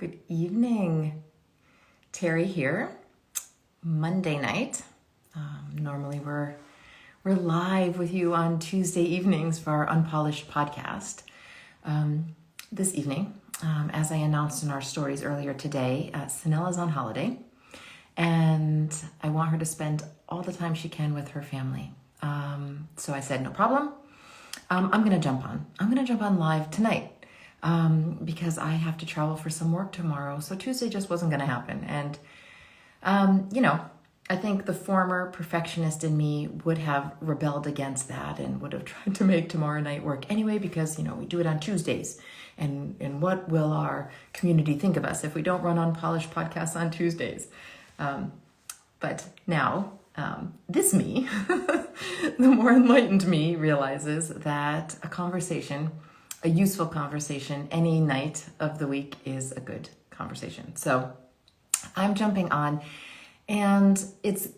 Good evening. Terry here. Monday night. Normally we're live with you on Tuesday evenings for our Unpolished podcast. This evening, as I announced in our stories earlier today, Sanella's on holiday, and I want her to spend all the time she can with her family. So I said, no problem. I'm going to jump on. I'm going to jump on live tonight. Because I have to travel for some work tomorrow. So Tuesday just wasn't going to happen. And, I think the former perfectionist in me would have rebelled against that and would have tried to make tomorrow night work anyway, because, we do it on Tuesdays. And what will our community think of us if we don't run Unpolished podcasts on Tuesdays? But now, this me, the more enlightened me, realizes that a useful conversation any night of the week is a good conversation. So I'm jumping on, and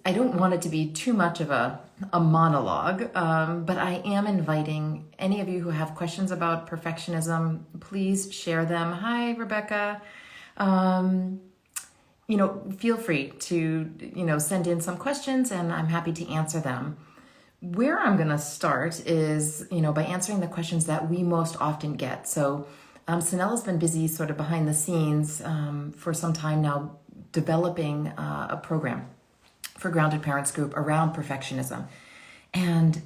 I don't want it to be too much of a monologue, but I am inviting any of you who have questions about perfectionism, please share them. Hi, Rebecca. Feel free to, send in some questions, and I'm happy to answer them. Where I'm going to start is, by answering the questions that we most often get. So Sanella's been busy sort of behind the scenes for some time now, developing a program for Grounded Parents Group around perfectionism. And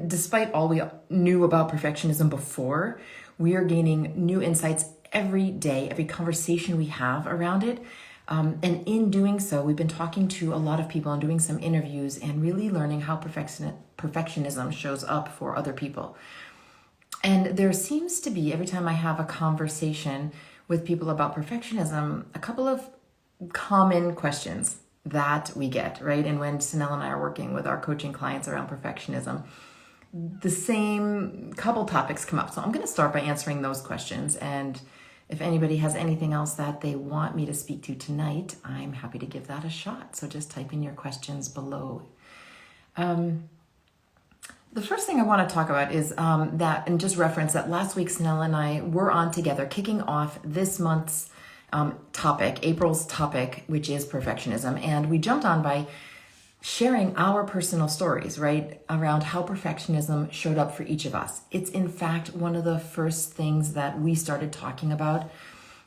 despite all we knew about perfectionism before, we are gaining new insights every day, every conversation we have around it. And in doing so, we've been talking to a lot of people and doing some interviews and really learning how perfectionism shows up for other people. And there seems to be, every time I have a conversation with people about perfectionism, a couple of common questions that we get, right? And when Sanella and I are working with our coaching clients around perfectionism, the same couple topics come up. So I'm going to start by answering those questions, and if anybody has anything else that they want me to speak to tonight, I'm happy to give that a shot. So just type in your questions below. The first thing I want to talk about is and just reference that last week Sanella and I were on together, kicking off this month's topic, April's topic, which is perfectionism. And we jumped on by sharing our personal stories, right, around how perfectionism showed up for each of us. It's in fact one of the first things that we started talking about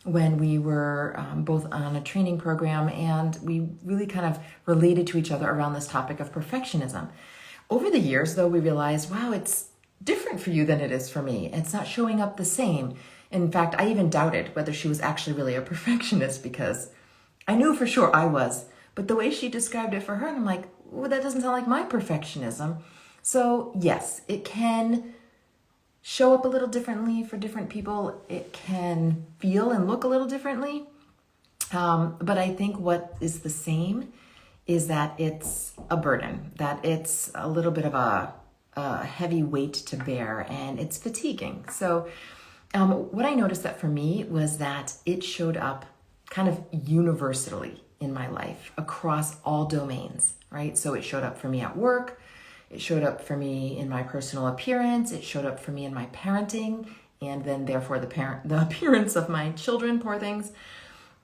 when we were both on a training program, and we really kind of related to each other around this topic of perfectionism. Over the years, though, we realized, wow, it's different for you than it is for me. It's not showing up the same. In fact, I even doubted whether she was actually really a perfectionist, because I knew for sure I was. But the way she described it for her, and I'm like, well, that doesn't sound like my perfectionism. So yes, it can show up a little differently for different people. It can feel and look a little differently. But I think what is the same is that it's a burden, that it's a little bit of a heavy weight to bear, and it's fatiguing. So what I noticed that for me was that it showed up kind of universally in my life across all domains, right? So it showed up for me at work. It showed up for me in my personal appearance. It showed up for me in my parenting, and then therefore the appearance of my children, poor things.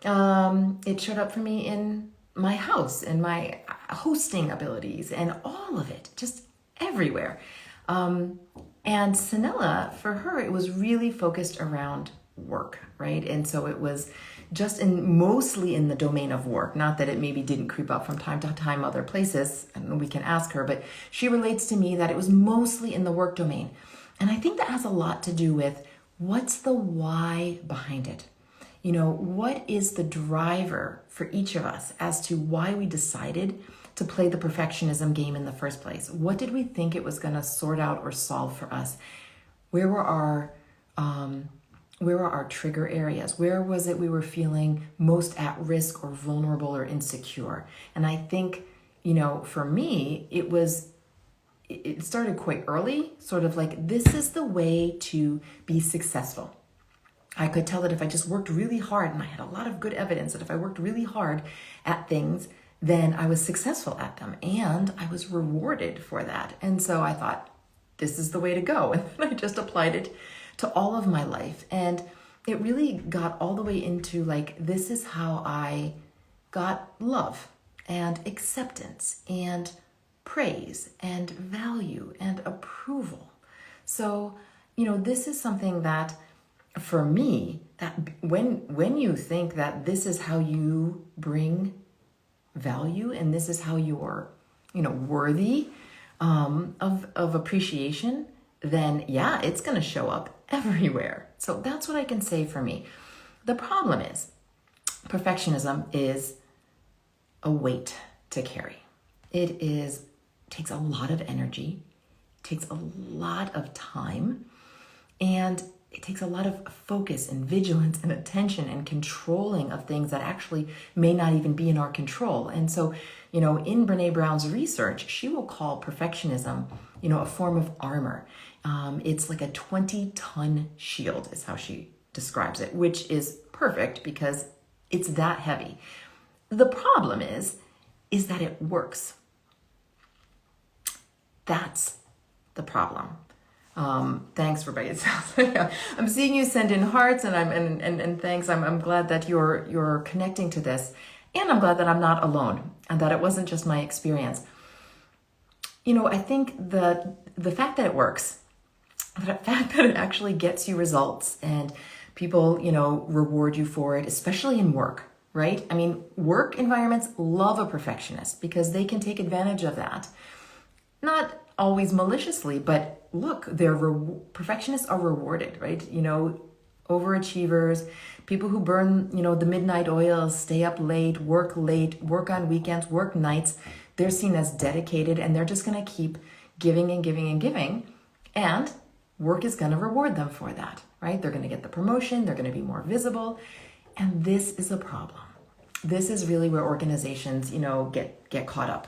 It showed up for me in my house and my hosting abilities and all of it, just everywhere. And Sanella, for her, it was really focused around work, right? And so it was just mostly in the domain of work. Not that it maybe didn't creep up from time to time other places, and we can ask her, but she relates to me that it was mostly in the work domain. And I think that has a lot to do with what's the why behind it. What is the driver for each of us as to why we decided to play the perfectionism game in the first place? What did we think it was going to sort out or solve for us? Where were our trigger areas? Where was it we were feeling most at risk or vulnerable or insecure? And I think, for me, it started quite early, sort of like, this is the way to be successful. I could tell that if I just worked really hard, and I had a lot of good evidence that if I worked really hard at things, then I was successful at them, and I was rewarded for that. And so I thought, this is the way to go. And then I just applied it to all of my life. And it really got all the way into like, this is how I got love and acceptance and praise and value and approval. So, this is something that for me, that when you think that this is how you bring value and this is how you're, worthy of appreciation, then yeah, it's going to show up everywhere. So that's what I can say for me. The problem is perfectionism is a weight to carry. It takes a lot of energy, takes a lot of time, and it takes a lot of focus and vigilance and attention and controlling of things that actually may not even be in our control. And so, in Brené Brown's research, she will call perfectionism, a form of armor. It's like a 20-ton shield is how she describes it, which is perfect because it's that heavy. The problem is that it works. That's the problem. Thanks, Rebecca. I'm seeing you send in hearts, and thanks. I'm glad that you're connecting to this, and I'm glad that I'm not alone, and that it wasn't just my experience. I think the fact that it works, the fact that it actually gets you results, and people, reward you for it, especially in work, right? I mean, work environments love a perfectionist because they can take advantage of that. Not always maliciously, but look, perfectionists are rewarded, right? Overachievers, people who burn, the midnight oil, stay up late, work on weekends, work nights. They're seen as dedicated, and they're just going to keep giving and giving and giving. And work is going to reward them for that, right? They're going to get the promotion. They're going to be more visible. And this is a problem. This is really where organizations, get caught up.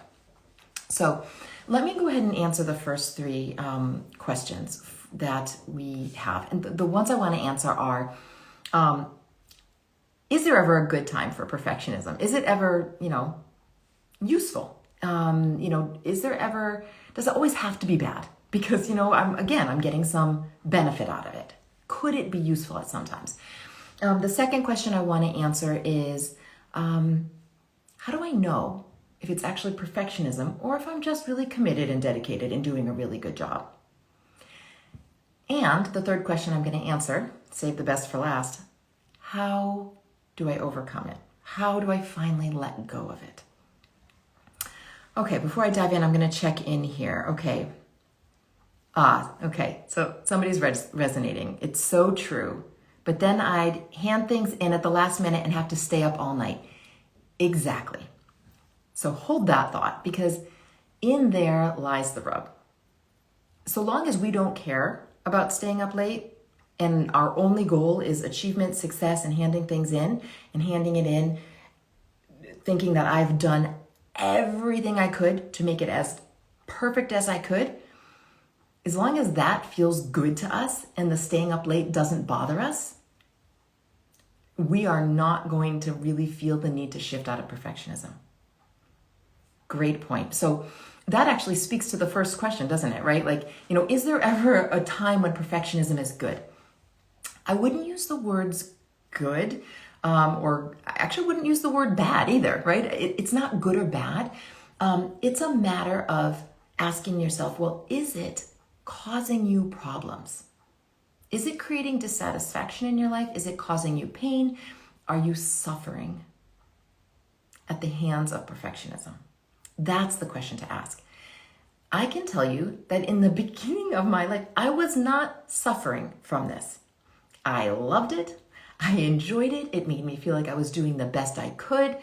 So let me go ahead and answer the first three questions that we have. And the ones I want to answer are, is there ever a good time for perfectionism? Is it ever, useful? Does it always have to be bad? Because, I'm getting some benefit out of it. Could it be useful at sometimes? The second question I want to answer is, how do I know if it's actually perfectionism or if I'm just really committed and dedicated and doing a really good job? And the third question I'm going to answer, save the best for last, how do I overcome it? How do I finally let go of it? Okay, before I dive in, I'm going to check in here. Okay. Okay. So somebody's resonating. It's so true. But then I'd hand things in at the last minute and have to stay up all night. Exactly. So hold that thought, because in there lies the rub. So long as we don't care about staying up late and our only goal is achievement, success, and handing things in and handing it in, thinking that I've done everything I could to make it as perfect as I could, as long as that feels good to us and the staying up late doesn't bother us, we are not going to really feel the need to shift out of perfectionism. Great point. So that actually speaks to the first question, doesn't it? Right? Like, is there ever a time when perfectionism is good? I wouldn't use the words good, or I actually wouldn't use the word bad either, right? It's not good or bad. It's a matter of asking yourself, well, is it causing you problems? Is it creating dissatisfaction in your life? Is it causing you pain? Are you suffering at the hands of perfectionism? That's the question to ask. I can tell you that in the beginning of my life, I was not suffering from this. I loved it. I enjoyed it. It made me feel like I was doing the best I could.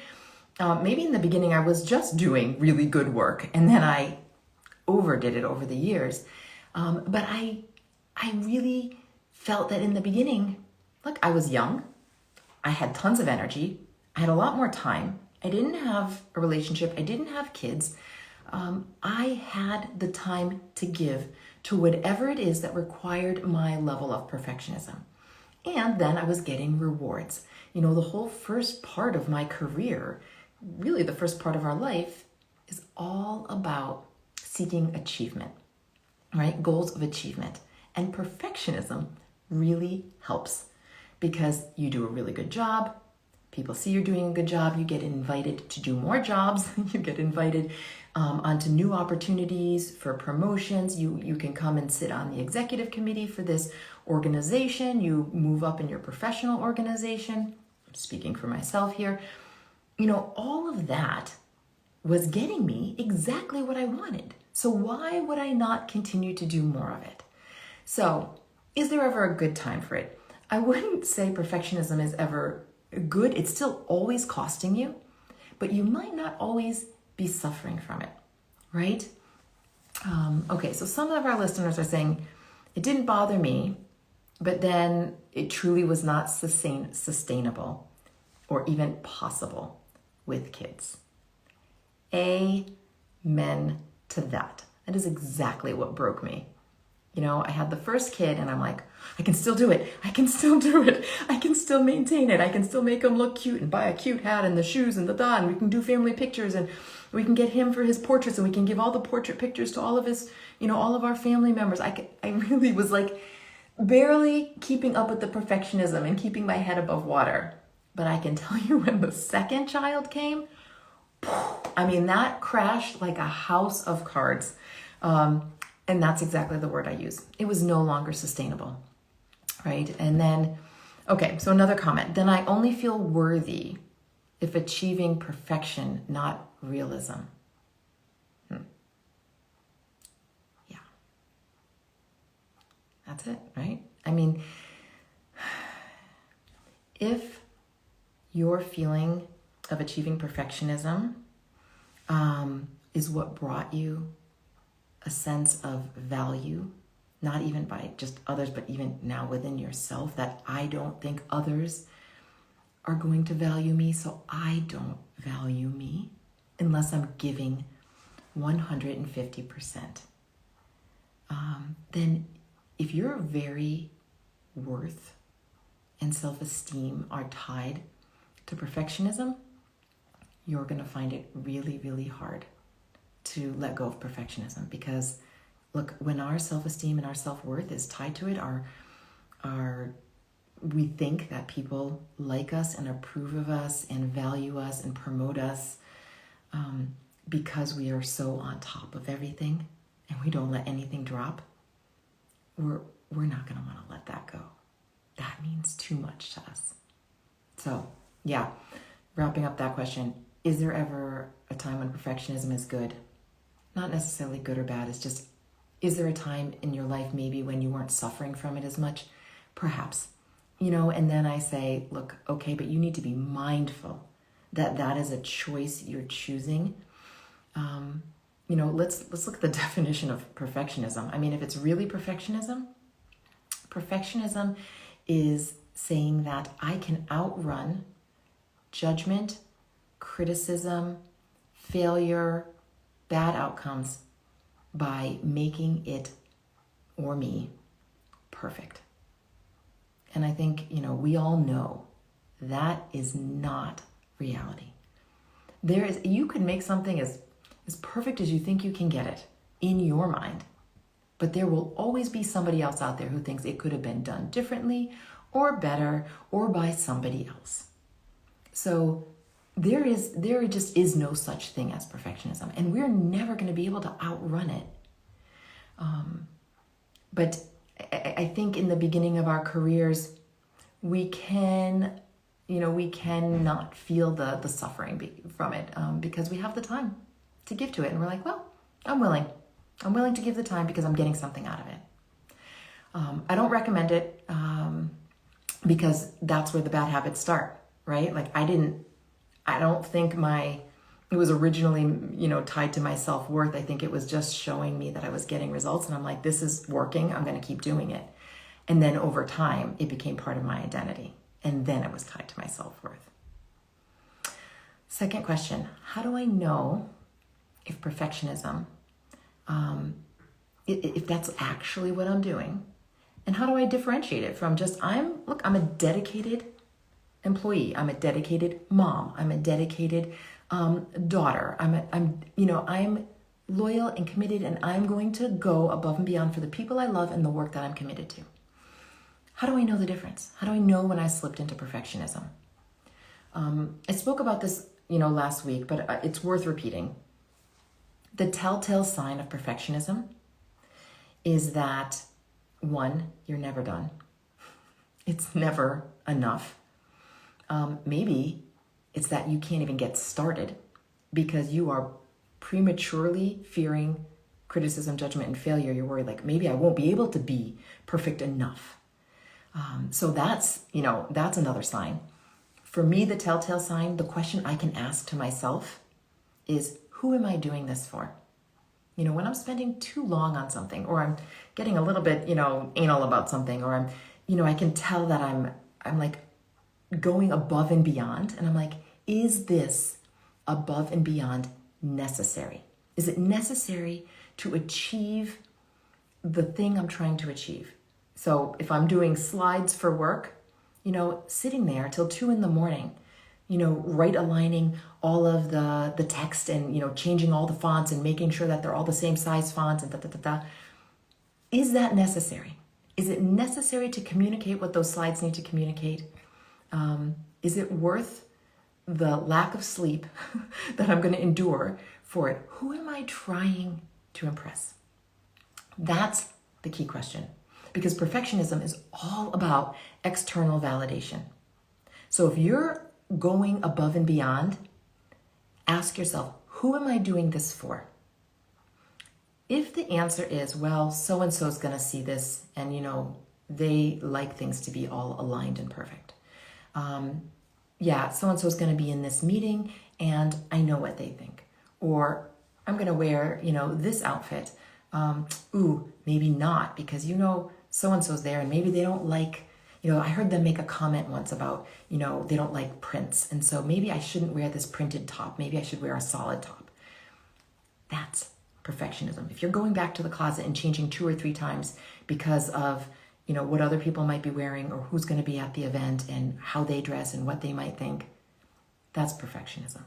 Maybe in the beginning, I was just doing really good work, and then I overdid it over the years. But I really felt that in the beginning, look, I was young. I had tons of energy. I had a lot more time. I didn't have a relationship. I didn't have kids. I had the time to give to whatever it is that required my level of perfectionism. And then I was getting rewards. The whole first part of my career, really the first part of our life, is all about seeking achievement, right? Goals of achievement. And perfectionism really helps because you do a really good job. People see you're doing a good job. You get invited to do more jobs. You get invited onto new opportunities for promotions. You can come and sit on the executive committee for this organization. You move up in your professional organization. I'm speaking for myself here. All of that was getting me exactly what I wanted. So why would I not continue to do more of it? So is there ever a good time for it? I wouldn't say perfectionism is ever good. It's still always costing you, but you might not always be suffering from it, right? Okay, so some of our listeners are saying, it didn't bother me, but then it truly was not sustainable or even possible with kids. Amen to that. That is exactly what broke me. I had the first kid and I'm like, I can still do it. I can still do it. I can still maintain it. I can still make him look cute and buy a cute hat and the shoes and and we can do family pictures and we can get him for his portraits and we can give all the portrait pictures to all of his, all of our family members. I really was like barely keeping up with the perfectionism and keeping my head above water. But I can tell you when the second child came, that crashed like a house of cards. And that's exactly the word I use. It was no longer sustainable, right? And then, okay, so another comment. Then I only feel worthy if achieving perfection, not realism. Yeah. That's it, right? If your feeling of achieving perfectionism is what brought you a sense of value, not even by just others, but even now within yourself, that I don't think others are going to value me, so I don't value me unless I'm giving 150%. Then if your very worth and self-esteem are tied to perfectionism, you're going to find it really, really hard to let go of perfectionism, because look, when our self-esteem and our self-worth is tied to it, we think that people like us and approve of us and value us and promote us because we are so on top of everything and we don't let anything drop. We're not going to want to let that go. That means too much to us. So yeah, wrapping up that question, is there ever a time when perfectionism is good? Not necessarily good or bad. It's just, is there a time in your life maybe when you weren't suffering from it as much? Perhaps. And then I say, look, okay, but you need to be mindful that that is a choice you're choosing. Let's look at the definition of perfectionism. If it's really perfectionism is saying that I can outrun judgment, criticism, failure, bad outcomes by making it or me perfect. And I think, we all know that is not reality. You could make something as perfect as you think you can get it in your mind, but there will always be somebody else out there who thinks it could have been done differently or better or by somebody else. So there just is no such thing as perfectionism, and we're never going to be able to outrun it. But I think in the beginning of our careers, we cannot feel the suffering from it because we have the time to give to it, and we're like, well, I'm willing to give the time because I'm getting something out of it. I don't recommend it because that's where the bad habits start, right? Like I don't think it was originally, tied to my self-worth. I think it was just showing me that I was getting results, and I'm like, this is working. I'm going to keep doing it. And then over time, it became part of my identity. And then it was tied to my self-worth. Second question, how do I know if perfectionism, if that's actually what I'm doing? And how do I differentiate it from just, I'm a dedicated employee. I'm a dedicated mom. I'm a dedicated daughter. I'm loyal and committed, and I'm going to go above and beyond for the people I love and the work that I'm committed to. How do I know the difference? How do I know when I slipped into perfectionism? I spoke about this, last week, but it's worth repeating. The telltale sign of perfectionism is that, one, you're never done. It's never enough. Maybe it's that you can't even get started because you are prematurely fearing criticism, judgment, and failure. You're worried like, maybe I won't be able to be perfect enough. So that's another sign. For me, the telltale sign, the question I can ask to myself is, who am I doing this for? When I'm spending too long on something, or I'm getting a little bit, anal about something, or I can tell that I'm like going above and beyond. And I'm like, is this above and beyond necessary? Is it necessary to achieve the thing I'm trying to achieve? So if I'm doing slides for work, sitting there till 2 a.m, right aligning all of the text and, changing all the fonts and making sure that they're all the same size fonts and Is that necessary? Is it necessary to communicate what those slides need to communicate? Is it worth the lack of sleep that I'm going to endure for it? Who am I trying to impress? That's the key question, because perfectionism is all about external validation. So if you're going above and beyond, ask yourself, who am I doing this for? If the answer is, well, so-and-so is going to see this and, they like things to be all aligned and perfect. So-and-so is going to be in this meeting and I know what they think. Or I'm going to wear, this outfit. Maybe not, because, so-and-so's there and maybe they don't like, I heard them make a comment once about, they don't like prints. And so maybe I shouldn't wear this printed top. Maybe I should wear a solid top. That's perfectionism. If you're going back to the closet and changing 2 or 3 times because of, what other people might be wearing or who's going to be at the event and how they dress and what they might think, that's perfectionism.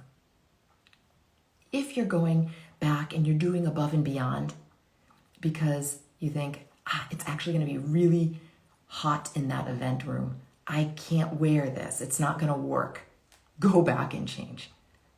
If you're going back and you're doing above and beyond because you think, it's actually going to be really hot in that event room. I can't wear this. It's not going to work. Go back and change,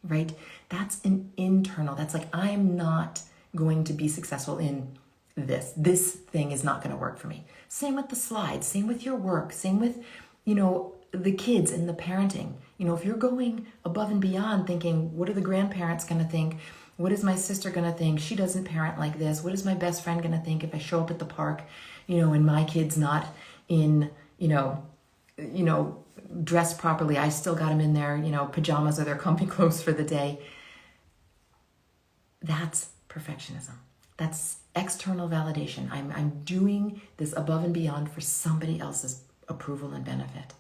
right? That's an internal. That's like, I'm not going to be successful in this. This thing is not going to work for me. Same with the slides, same with your work, same with, the kids and the parenting. If you're going above and beyond thinking, what are the grandparents going to think? What is my sister going to think? She doesn't parent like this. What is my best friend going to think if I show up at the park, and my kid's not in, dressed properly. I still got them in their, pajamas or their comfy clothes for the day. That's perfectionism. That's external validation. I'm doing this above and beyond for somebody else's approval and benefit.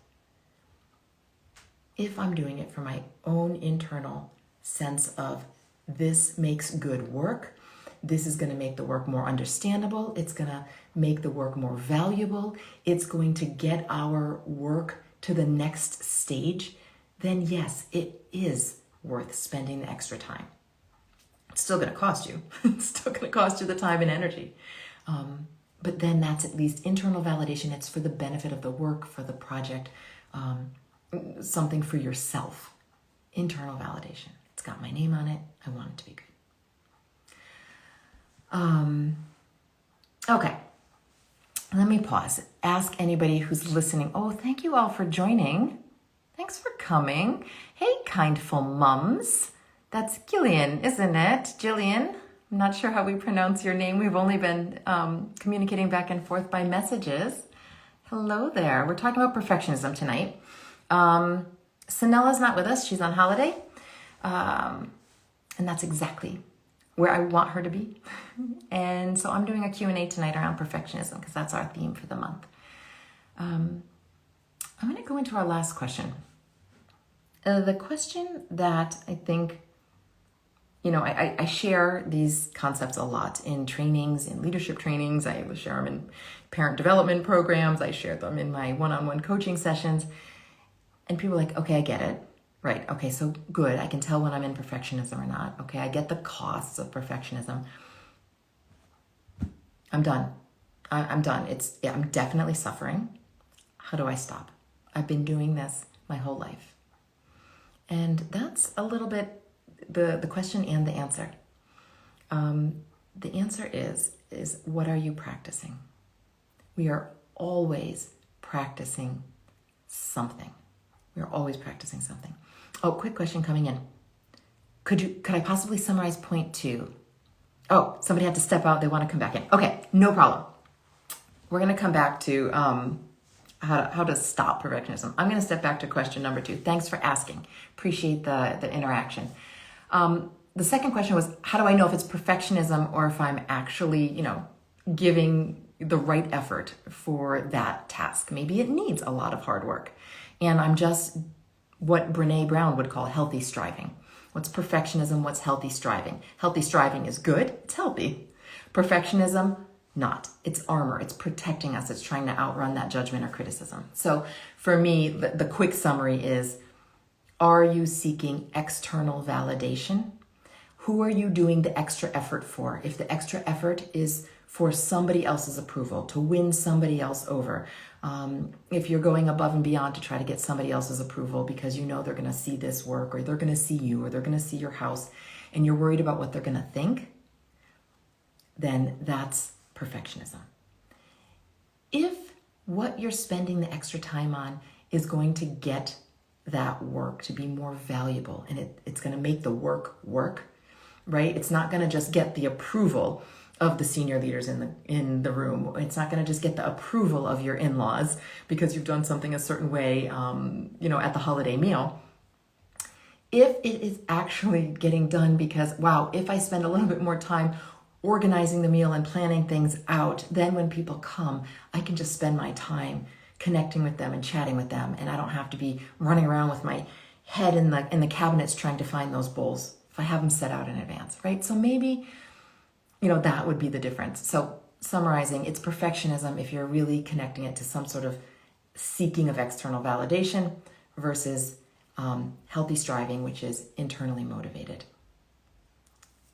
If I'm doing it for my own internal sense of this makes good work, this is going to make the work more understandable, it's going to make the work more valuable, it's going to get our work to the next stage, then yes, it is worth spending the extra time. It's still going to cost you. It's still going to cost you the time and energy. But then that's at least internal validation. It's for the benefit of the work, for the project, something for yourself. Internal validation. It's got my name on it. I want it to be good. Okay. Let me pause. Ask anybody who's listening. Oh, thank you all for joining. Thanks for coming. Hey, kindful mums. That's Gillian, isn't it? Jillian. I'm not sure how we pronounce your name. We've only been communicating back and forth by messages. Hello there. We're talking about perfectionism tonight. Sanella's not with us. She's on holiday. And that's exactly where I want her to be. And so I'm doing a Q&A tonight around perfectionism because that's our theme for the month. I'm going to go into our last question. The question that I think, I share these concepts a lot in trainings, in leadership trainings. I share them in parent development programs. I share them in my one-on-one coaching sessions. And people are like, okay, I get it. Right. Okay. So good. I can tell when I'm in perfectionism or not. Okay. I get the costs of perfectionism. I'm done. I'm done. I'm definitely suffering. How do I stop? I've been doing this my whole life. And that's a little bit the question and the answer. The answer is what are you practicing? We are always practicing something. We are always practicing something. Oh, quick question coming in. Could I possibly summarize point 2? Oh, somebody had to step out. They want to come back in. Okay, no problem. We're going to come back to how to stop perfectionism. I'm going to step back to question number 2. Thanks for asking. Appreciate the interaction. The second question was, how do I know if it's perfectionism or if I'm actually, giving the right effort for that task? Maybe it needs a lot of hard work. And I'm just what Brene Brown would call healthy striving. What's perfectionism? What's healthy striving? Healthy striving is good. It's healthy. Perfectionism, not. It's armor. It's protecting us. It's trying to outrun that judgment or criticism. So for me, the quick summary is, are you seeking external validation? Who are you doing the extra effort for? If the extra effort is for somebody else's approval, to win somebody else over, if you're going above and beyond to try to get somebody else's approval because you know they're going to see this work, or they're going to see you, or they're going to see your house, and you're worried about what they're going to think, then that's perfectionism. If what you're spending the extra time on is going to get that work to be more valuable, and it's going to make the work, right? It's not going to just get the approval of the senior leaders in the room. It's not going to just get the approval of your in-laws because you've done something a certain way, at the holiday meal. If it is actually getting done because, wow, if I spend a little bit more time organizing the meal and planning things out, then when people come, I can just spend my time connecting with them and chatting with them, and I don't have to be running around with my head in the cabinets trying to find those bowls if I have them set out in advance, right? So maybe, that would be the difference. So summarizing, it's perfectionism if you're really connecting it to some sort of seeking of external validation versus healthy striving, which is internally motivated.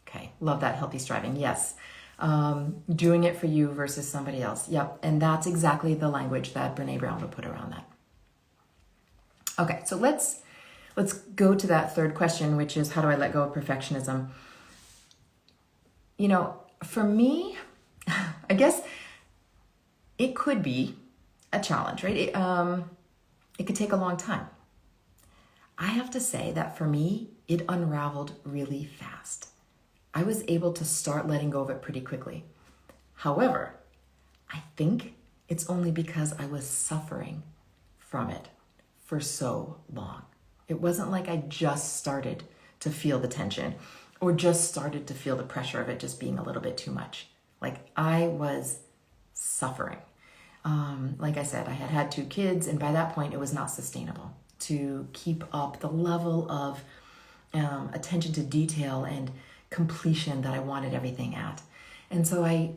Okay, love that, healthy striving, yes. Doing it for you versus somebody else. Yep, and that's exactly the language that Brene Brown would put around that. Okay, so let's go to that third question, which is, how do I let go of perfectionism? For me, I guess it could be a challenge, right? It could take a long time. I have to say that for me, it unraveled really fast. I was able to start letting go of it pretty quickly. However, I think it's only because I was suffering from it for so long. It wasn't like I just started to feel the tension or just started to feel the pressure of it just being a little bit too much. Like, I was suffering. Like I said, I had 2 kids, and by that point, it was not sustainable to keep up the level of attention to detail and completion that I wanted everything at. And so I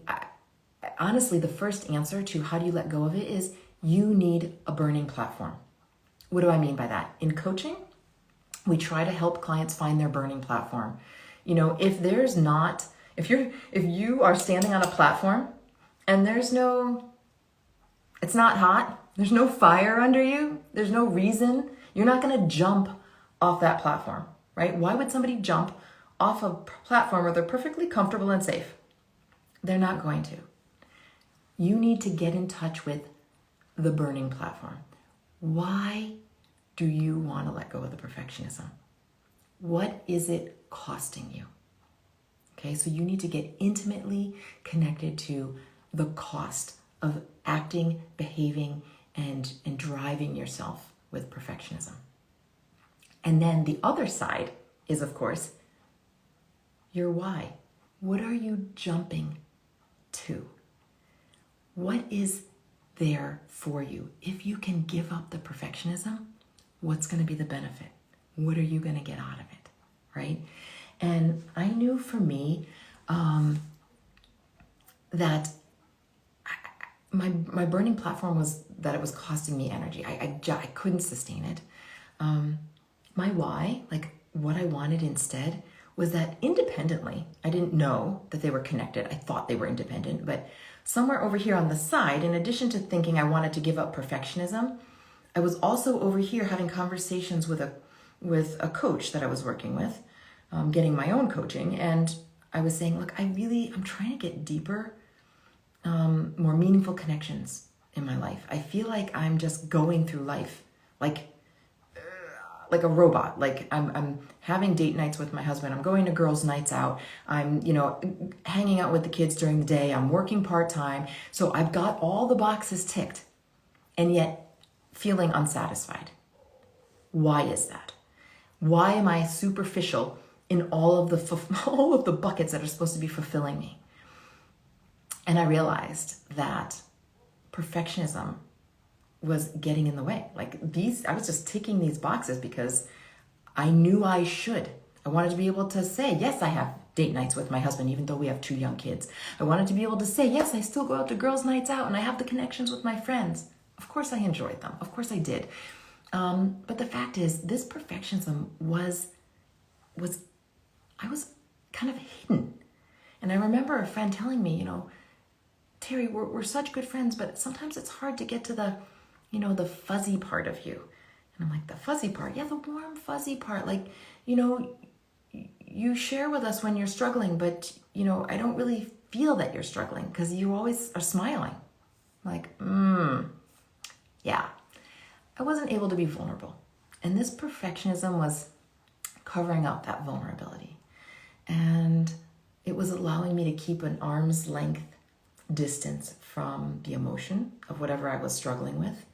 honestly, the first answer to how do you let go of it is you need a burning platform. What do I mean by that? In coaching, we try to help clients find their burning platform. If you are standing on a platform and it's not hot, there's no fire under you, there's no reason, you're not going to jump off that platform, right? Why would somebody jump off a platform where they're perfectly comfortable and safe? They're not going to. You need to get in touch with the burning platform. Why do you want to let go of the perfectionism? What is it costing you? Okay, so you need to get intimately connected to the cost of acting, behaving, and driving yourself with perfectionism. And then the other side is, of course, your why. What are you jumping to? What is there for you? If you can give up the perfectionism, what's going to be the benefit? What are you going to get out of it, right? And I knew for me that my burning platform was that it was costing me energy. I couldn't sustain it. My why, like what I wanted instead, was that independently, I didn't know that they were connected. I thought they were independent, but somewhere over here on the side, in addition to thinking I wanted to give up perfectionism, I was also over here having conversations with a coach that I was working with, getting my own coaching. And I was saying, look, I'm trying to get deeper, more meaningful connections in my life. I feel like I'm just going through life like a robot. Like I'm having date nights with my husband. I'm going to girls' nights out. I'm, hanging out with the kids during the day. I'm working part-time. So I've got all the boxes ticked and yet feeling unsatisfied. Why is that? Why am I superficial in all of the buckets that are supposed to be fulfilling me? And I realized that perfectionism was getting in the way. I was just ticking these boxes because I knew I should. I wanted to be able to say, yes, I have date nights with my husband, even though we have 2 young kids. I wanted to be able to say, yes, I still go out to girls' nights out and I have the connections with my friends. Of course I enjoyed them. Of course I did. But the fact is, this perfectionism I was kind of hidden. And I remember a friend telling me, Terry, we're such good friends, but sometimes it's hard to get to the fuzzy part of you. And I'm like, the fuzzy part? Yeah, the warm, fuzzy part. You share with us when you're struggling, but, I don't really feel that you're struggling because you always are smiling. I'm like, yeah. I wasn't able to be vulnerable. And this perfectionism was covering up that vulnerability. And it was allowing me to keep an arm's length distance from the emotion of whatever I was struggling with.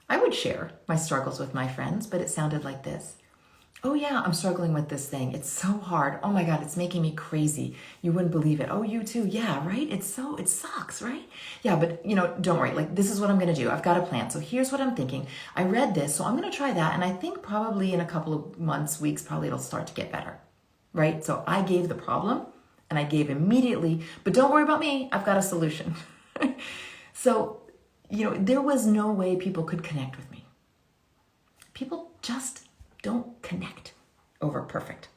I would share my struggles with my friends, but it sounded like this. Oh yeah, I'm struggling with this thing. It's so hard. Oh my God, it's making me crazy. You wouldn't believe it. Oh, you too. Yeah, right? It sucks, right? Yeah, but don't worry. This is what I'm going to do. I've got a plan. So here's what I'm thinking. I read this, so I'm going to try that. And I think probably in a couple of months, weeks, probably it'll start to get better, right? So I gave the problem and I gave immediately, but don't worry about me. I've got a solution. So, there was no way people could connect with me. People just don't connect over perfect.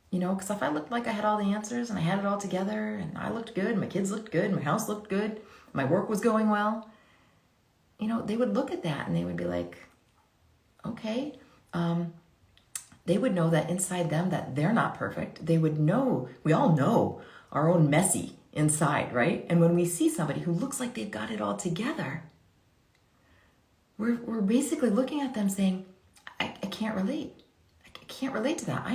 Because if I looked like I had all the answers and I had it all together and I looked good, my kids looked good, my house looked good, my work was going well, they would look at that and they would be like, okay. They would know that inside them that they're not perfect. They would know, we all know our own messy inside, right? And when we see somebody who looks like they've got it all together, we're basically looking at them saying, I can't relate. I can't relate to that.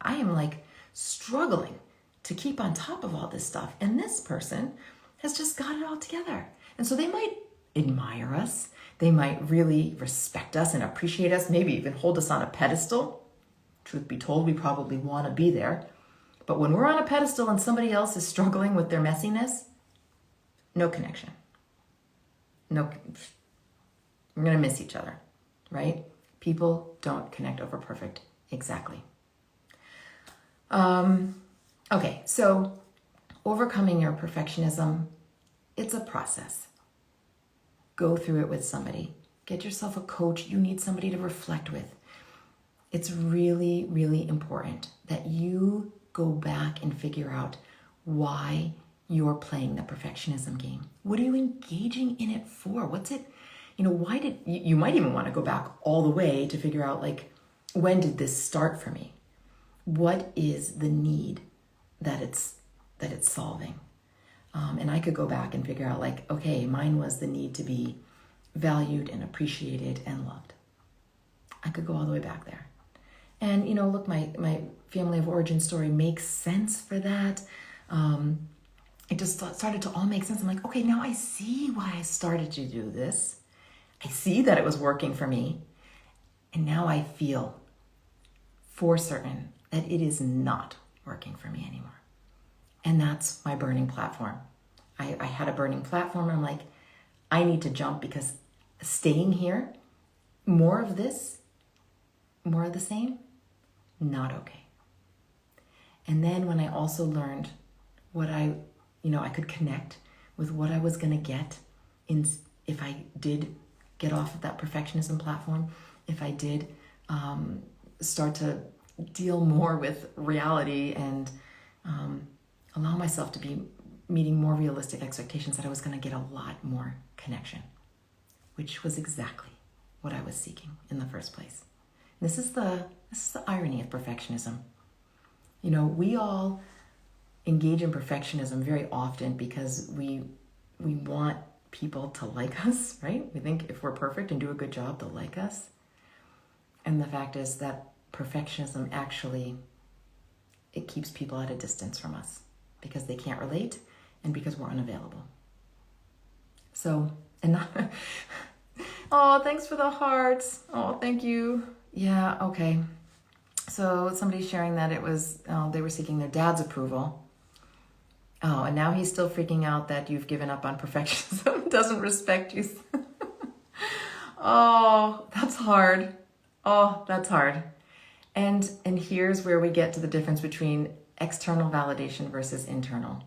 I am struggling to keep on top of all this stuff. And this person has just got it all together. And so they might admire us. They might really respect us and appreciate us, maybe even hold us on a pedestal. Truth be told, we probably want to be there. But when we're on a pedestal and somebody else is struggling with their messiness, no connection. No, we're going to miss each other, right? People don't connect over perfect. Exactly. Okay, so overcoming your perfectionism, it's a process. Go through it with somebody. Get yourself a coach. You need somebody to reflect with. It's really, really important that you go back and figure out why you're playing the perfectionism game. What are you engaging in it for? What's it, why did, you might even want to go back all the way to figure out when did this start for me? What is the need that it's solving? And I could go back and figure out okay, mine was the need to be valued and appreciated and loved. I could go all the way back there. And, look, my family of origin story makes sense for that. It just started to all make sense. I'm like, okay, now I see why I started to do this. I see that it was working for me. And now I feel for certain that it is not working for me anymore. And that's my burning platform. I had a burning platform and I'm like, I need to jump because staying here, more of this, more of the same, not okay. And then when I also learned what I could connect with what I was going to get if I did get off of that perfectionism platform, if I did start to deal more with reality and allow myself to be meeting more realistic expectations, that I was going to get a lot more connection, which was exactly what I was seeking in the first place. This is the irony of perfectionism. You know, we all engage in perfectionism very often because we want people to like us, right? We think if we're perfect and do a good job, they'll like us. And the fact is that perfectionism actually, it keeps people at a distance from us because they can't relate and because we're unavailable. So, and not, oh, thanks for the hearts. Oh, thank you. Yeah, okay. So somebody's sharing that it was, they were seeking their dad's approval. Oh, and now he's still freaking out that you've given up on perfectionism, doesn't respect you. Oh, that's hard. Oh, that's hard. And here's where we get to the difference between external validation versus internal.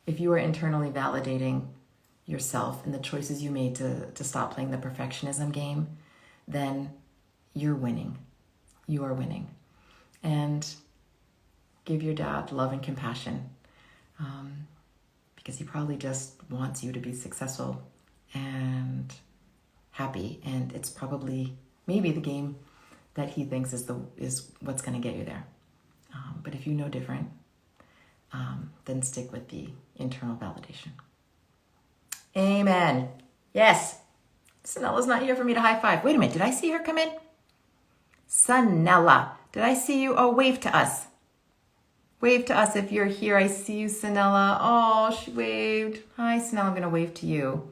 If you are internally validating yourself and the choices you made to stop playing the perfectionism game, then you're winning. You are winning. And give your dad love and compassion, because he probably just wants you to be successful and happy. And it's probably maybe the game that he thinks is what's going to get you there. But if you know different, then stick with the internal validation. Amen. Yes. Sanella's not here for me to high five. Wait a minute. Did I see her come in? Sanella, did I see you? Oh, wave to us. Wave to us if you're here. I see you, Sanella. Oh, she waved. Hi, Sanella. I'm going to wave to you.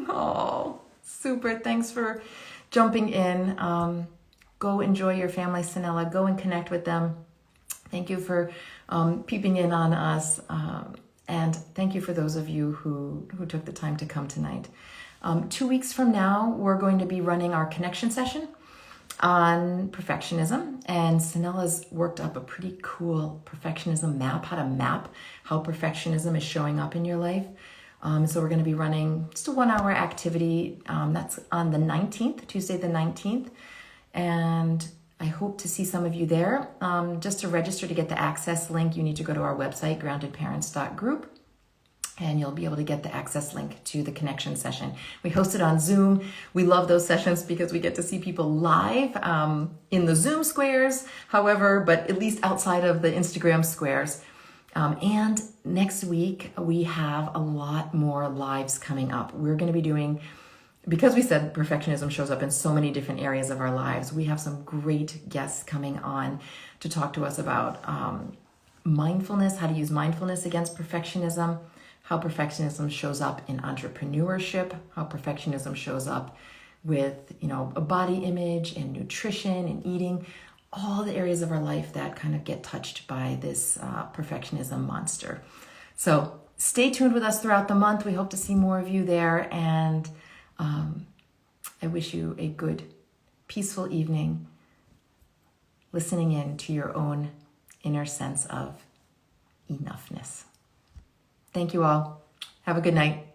Oh, super. Thanks for jumping in. Go enjoy your family, Sanella. Go and connect with them. Thank you for peeping in on us. And thank you for those of you who took the time to come tonight. 2 weeks from now, we're going to be running our connection session on perfectionism. And Sanella's worked up a pretty cool perfectionism map, how to map how perfectionism is showing up in your life. So we're going to be running just a 1-hour activity. That's on the 19th, Tuesday the 19th. And I hope to see some of you there. Just to register to get the access link, you need to go to our website, groundedparents.group, and you'll be able to get the access link to the connection session. We host it on Zoom. We love those sessions because we get to see people live in the Zoom squares, however, but at least outside of the Instagram squares. And next week, we have a lot more lives coming up. We're going to be doing, because we said perfectionism shows up in so many different areas of our lives, we have some great guests coming on to talk to us about mindfulness, how to use mindfulness against perfectionism, how perfectionism shows up in entrepreneurship, how perfectionism shows up with, a body image and nutrition and eating, all the areas of our life that kind of get touched by this perfectionism monster. So stay tuned with us throughout the month. We hope to see more of you there. And I wish you a good, peaceful evening, listening in to your own inner sense of enoughness. Thank you all. Have a good night.